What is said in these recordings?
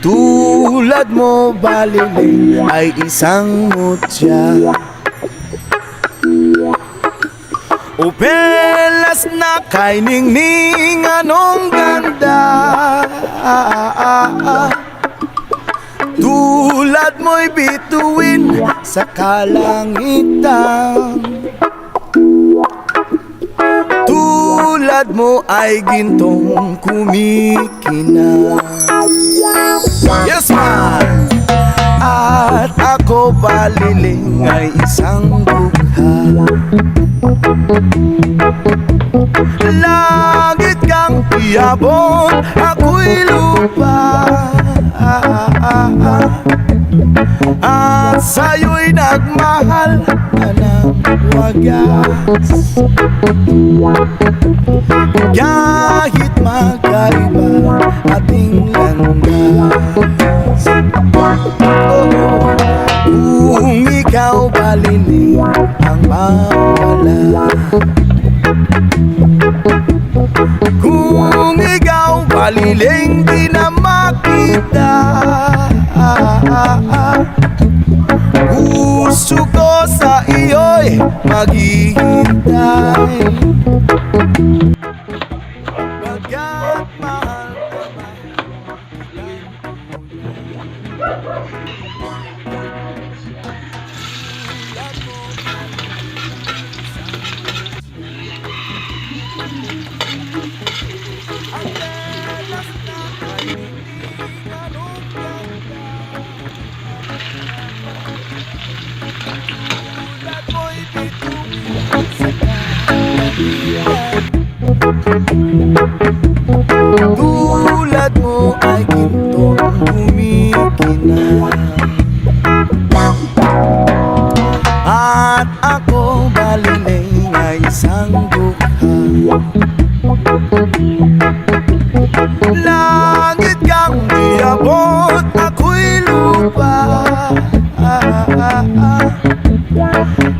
Tulad mo baliling ay isang mutya, o pelas na kay ningning anong ganda. Tulad mo'y bituin sa kalangitan, tulad mo ay gintong kumikinang. Yes man! At ako baliling ay isang dukha, langit kang iabot, ako'y lupa, at sa'yo'y nagmahal na ng wagas. Kahit magkaiba ating landas, kung ikaw baliling ang mawala, kung ikaw baliling di na makita, gusto ko sa iyo'y maghihintay. Pagkat mahal tulad mo ay gintong kumikinang, at ako baliling ay isang dukha. Langit kang iabot, ako'y lupa,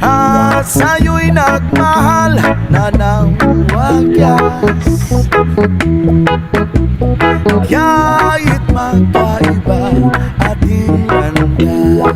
at sa'yo'y nagmahal na ng wagas. Kahit magkaiba ating landas,